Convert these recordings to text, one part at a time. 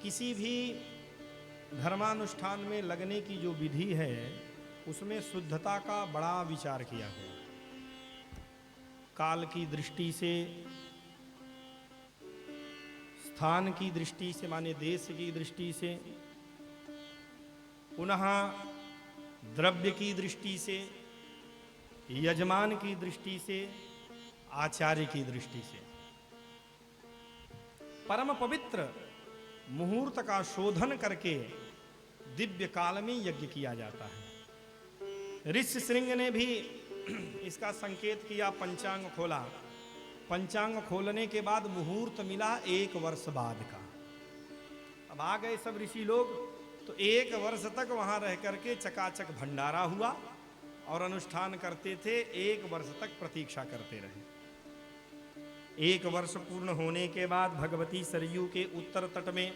किसी भी धर्मानुष्ठान में लगने की जो विधि है उसमें शुद्धता का बड़ा विचार किया गया। काल की दृष्टि से, स्थान की दृष्टि से माने देश की दृष्टि से, पुनः द्रव्य की दृष्टि से, यजमान की दृष्टि से, आचार्य की दृष्टि से परम पवित्र मुहूर्त का शोधन करके दिव्य काल में यज्ञ किया जाता है। ऋषि श्रृंग ने भी इसका संकेत किया, पंचांग खोला। पंचांग खोलने के बाद मुहूर्त मिला 1 वर्ष बाद का। अब आ गए सब ऋषि लोग, तो 1 वर्ष तक वहां रह करके चकाचक भंडारा हुआ और अनुष्ठान करते थे। 1 वर्ष तक प्रतीक्षा करते रहे। 1 वर्ष पूर्ण होने के बाद भगवती सरयू के उत्तर तट में,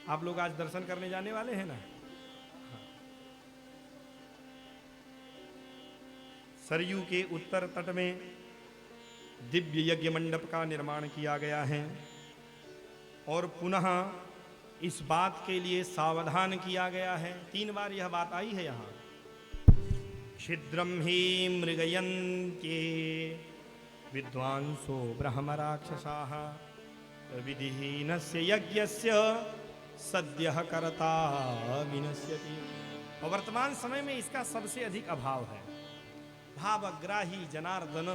आप लोग आज दर्शन करने जाने वाले हैं ना? सरयू के उत्तर तट में दिव्य यज्ञ मंडप का निर्माण किया गया है और पुनः इस बात के लिए सावधान किया गया है। 3 बार यह बात आई है यहां। छिद्रम ही मृगयन्त्ये विद्वांसो ब्रह्म राक्षसाः विधिहीनस्य यज्ञस्य सद्यः कर्ता विनश्यति। और वर्तमान समय में इसका सबसे अधिक अभाव है। भावग्राही जनार्दन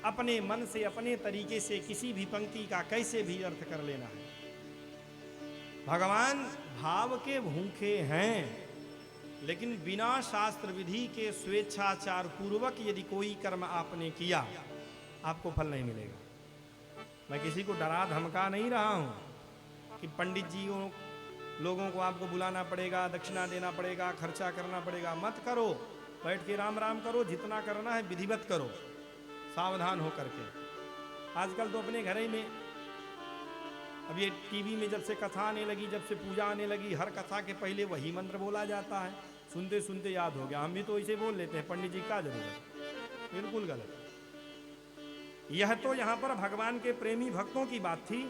अपने मन से, अपने तरीके से किसी भी पंक्ति का कैसे भी अर्थ कर लेना है। भगवान भाव के भूखे हैं, लेकिन बिना शास्त्र विधि के स्वेच्छाचार पूर्वक यदि कोई कर्म आपने किया, आपको फल नहीं मिलेगा। मैं किसी को डरा धमका नहीं रहा हूं कि पंडित जी लोगों को आपको बुलाना पड़ेगा, दक्षिणा देना पड़ेगा, खर्चा करना पड़ेगा। मत करो, बैठ के राम राम करो। जितना करना है विधिवत करो, सावधान हो करके। आजकल तो अपने घर ही में, अब ये टीवी में जब से कथा आने लगी, जब से पूजा आने लगी, हर कथा के पहले वही मंत्र बोला जाता है। सुनते सुनते याद हो गया। हम भी तो इसे बोल लेते हैं, पंडित जी का जरूरत। बिल्कुल गलत। यह तो यहाँ पर भगवान के प्रेमी भक्तों की बात थी।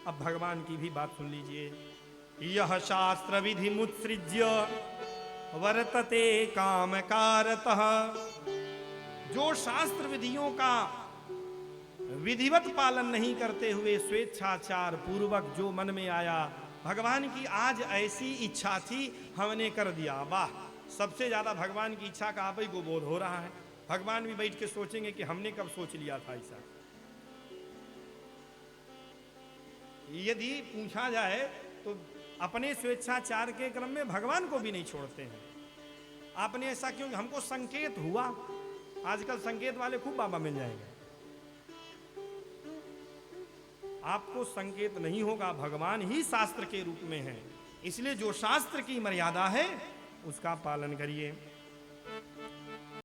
अब भगवान की भी बात सुन लीजिए। यह शास्त्र विधि मुत्सृज्य वर्तते कामकारतः। जो शास्त्र विधियों का विधिवत पालन नहीं करते हुए स्वेच्छाचार पूर्वक जो मन में आया, भगवान की आज ऐसी इच्छा थी, हमने कर दिया। वाह, सबसे ज्यादा भगवान की इच्छा का आप ही को बोध हो रहा है। भगवान भी बैठ के सोचेंगे कि हमने कब सोच लिया था ऐसा। यदि पूछा जाए तो अपने स्वेच्छाचार के क्रम में भगवान को भी नहीं छोड़ते हैं। आपने ऐसा क्यों? हमको संकेत हुआ। आजकल संकेत वाले खूब बाबा मिल जाएंगे। आपको संकेत नहीं होगा, भगवान ही शास्त्र के रूप में है। इसलिए जो शास्त्र की मर्यादा है उसका पालन करिए।